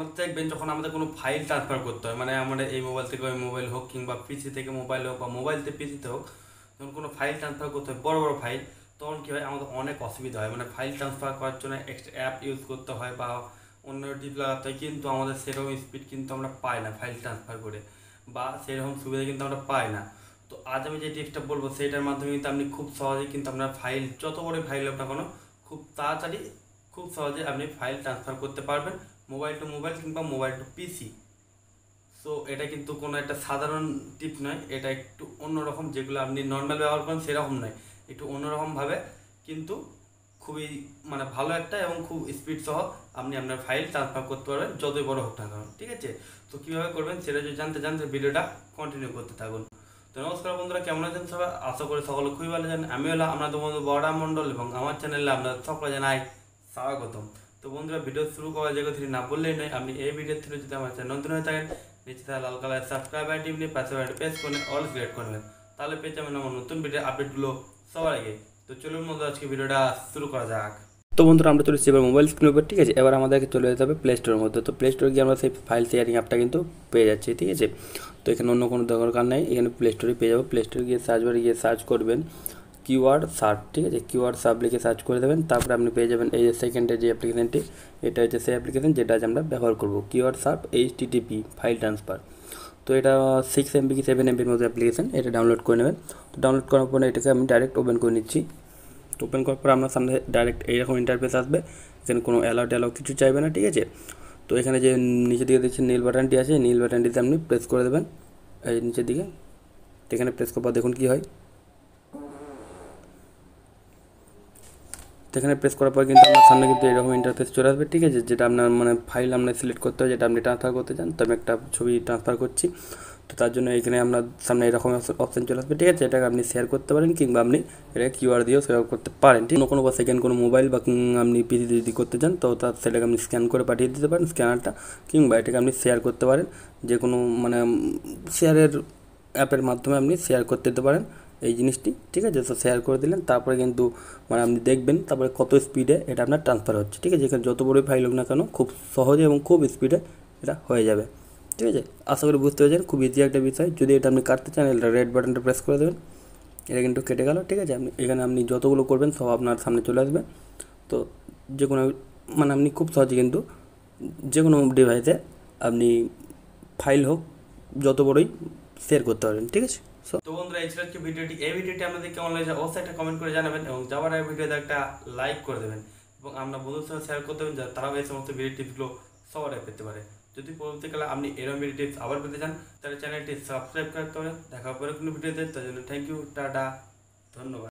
আমাদের দেখবেন যখন আমাদের কোনো ফাইল ট্রান্সফার করতে হয়, মানে আমাদের এই মোবাইল থেকে ওই মোবাইল হোক কিংবা পিসি থেকে মোবাইল হোক বা মোবাইল থেকে পিসিতে হোক, যখন কোনো ফাইল ট্রান্সফার করতে হয় বড় বড় ফাইল, তখন কী হয় আমাদের অনেক অসুবিধা হয়। মানে ফাইল ট্রান্সফার করার জন্য এক্সট্রা অ্যাপ ইউজ করতে হয় বা অন্য টিপ লাগাতে হয়, কিন্তু আমাদের সেরকম স্পিড কিন্তু আমরা পাই না ফাইল ট্রান্সফার করে, বা সেরকম সুবিধা কিন্তু আমরা পাই না। তো আজ আমি যে টিপসটা বলবো সেইটার মাধ্যমে কিন্তু আপনি খুব সহজেই কিন্তু আপনার ফাইল, যত বড় ফাইল হোক না কোনো, খুব তাড়াতাড়ি খুব সহজে আপনি ফাইল ট্রান্সফার করতে পারবেন মোবাইল টু মোবাইল কিংবা মোবাইল টু পিসি। সো এটা কিন্তু কোনো একটা সাধারণ টিপ নয়, এটা একটু অন্যরকম, যেগুলো আপনি নর্মাল ব্যবহার করেন সেরকম নয়, একটু অন্যরকমভাবে কিন্তু খুবই মানে ভালো একটা এবং খুব স্পিড সহ আপনি আপনার ফাইল ট্রান্সফার করতে পারবেন যতই বড় হোক না কেন। ঠিক আছে, তো কীভাবে করবেন সেটা যদি জানতে জানতে ভিডিওটা কন্টিনিউ করতে থাকুন। তো নমস্কার বন্ধুরা, কেমন আছেন সবাই? আশা করি সকলে খুবই ভালো জানেন। আমি হলাম আপনাদের বন্ধু বড়া মণ্ডল এবং আমার চ্যানেলে আপনাদের সকলে জানাই স্বাগতম। তো বন্ধুরা, ভিডিও শুরু করার জায়গা থেকে না বললেই নয়, আপনি এই ভিডিও থেকে যদি আমার চ্যানেল নতুন হয়ে থাকেন, নিচে থাকা লাল কালার সাবস্ক্রাইব বাটন টিপে পাশে প্রেস করে অল সিলেক্ট করবেন, তাহলে পেয়ে যাবেন আমার নতুন ভিডিও আপডেটগুলো সবার আগে। তো চলুন বন্ধু, আজকে ভিডিওটা শুরু করা যাক। তো বন্ধুরা, আমরা চলে এসেছি এবার মোবাইল স্ক্রিনের উপর। ঠিক আছে, এবার আমাদেরকে চলে যেতে হবে প্লে স্টোরের মধ্যে। তো প্লে স্টোরে গিয়ে আমরা সেই ফাইল শেয়ারিং অ্যাপটা কিন্তু পেয়ে যাচ্ছি। ঠিক আছে, তো এখানে অন্য কোনো দরকার নেই, এখানে প্লে স্টোরে পেয়ে যাবো। প্লে স্টোরে গিয়ে সার্চ বারে গিয়ে সার্চ করবেন কিওয়ার্ড সার্ফ। ঠিক আছে, কিওয়ার্ড সার্ফ লিখে সার্চ করে দেবেন, তারপরে আপনি পেয়ে যাবেন এই যে সেকেন্ডের যে অ্যাপ্লিকেশনটি, এটা হচ্ছে সেই অ্যাপ্লিকেশন যেটা আজ আমরা ব্যবহার করবো, keyword Surf HTTP file transfer. তো এটা 6 MB কি 7 MBর মতো অ্যাপ্লিকেশন, এটা ডাউনলোড করে নেবেন। তো ডাউনলোড করার পরে এটাকে আমি ডাইরেক্ট ওপেন করে নিচ্ছি। তো ওপেন করার পর আপনার সামনে ডাইরেক্ট এইরকম ইন্টারফেস আসবে, এখানে কোনো অ্যালাউ কিছু চাইবে না। ঠিক আছে, তো এখানে যে নিচের দিকে দেখছেন নীল বাটনটি আছে, নীল বাটনটিতে আপনি প্রেস করে দেবেন এই নিচের দিকে। তো এখানে প্রেস করার পর দেখুন কী হয়। তো এখানে প্রেস করার পর কিন্তু আপনার সামনে কিন্তু এরকম ইন্টারফেস চলে আসবে। ঠিক আছে, যেটা আপনার মানে ফাইল আপনার সিলেক্ট করতে হয়, যেটা আপনি ট্রান্সফার করতে চান। তো আমি একটা ছবি ট্রান্সফার করছি, তো তার জন্য এখানে আপনার সামনে এরকম অপশান চলে আসবে। ঠিক আছে, এটাকে আপনি শেয়ার করতে পারেন কিংবা আপনি এটা কিউআর দিয়েও সেভ করতে পারেন। ঠিক কোনো বা সেকেন্ড কোনো মোবাইল বা আপনি পিসি যদি করতে চান, তো তার সেটাকে আপনি স্ক্যান করে পাঠিয়ে দিতে পারেন স্ক্যানারটা, কিংবা এটাকে আপনি শেয়ার করতে পারেন যে কোনো মানে শেয়ারের অ্যাপের মাধ্যমে আপনি শেয়ার করতে দিতে পারেন এই জিনিসটি। ঠিক আছে, তো শেয়ার করে দিলেন, তারপরে কিন্তু মানে আপনি দেখবেন তারপরে কত স্পিডে এটা আপনার ট্রান্সফার হচ্ছে। ঠিক আছে, এখানে যত বড়ই ফাইল হোক না কেন খুব সহজে এবং খুব স্পিডে এটা হয়ে যাবে। ঠিক আছে, আশা করি বুঝতে পেরেছেন, খুব ইজি একটা বিষয়। যদি এটা আপনি কাটতে চান, এটা রেড বাটনটা প্রেস করে দেবেন, এটা কিন্তু কেটে গেল। ঠিক আছে, আপনি এখানে আপনি যতগুলো করবেন সব আপনার সামনে চলে আসবে। তো যে কোনো মানে আপনি খুব সহজে কিন্তু যে কোনো ডিভাইসে আপনি ফাইল হোক যত বড়ই শেয়ার করতে পারবেন। ঠিক আছে, তো বন্ধুরা, এই ছিল আজকে ভিডিওটি। এই ভিডিওটি আমাদের কেমন লাগছে অবশ্যই একটা কমেন্ট করে জানাবেন এবং যাওয়ার আগে ভিডিওতে একটা লাইক করে দেবেন এবং আপনার বন্ধুদের সাথে শেয়ার করতে দেবেন, যাতে তারাও এই সমস্ত ভিডিও টিপসগুলো সবার আগে পেতে পারে। যদি পরবর্তীকালে আপনি এরকম ভিডিও টিপস আবার পেতে চান, তাহলে চ্যানেলটি সাবস্ক্রাইব করতে পারেন। দেখা পরে কোনো ভিডিওতে, তার জন্য থ্যাংক ইউ, টাটা, ধন্যবাদ।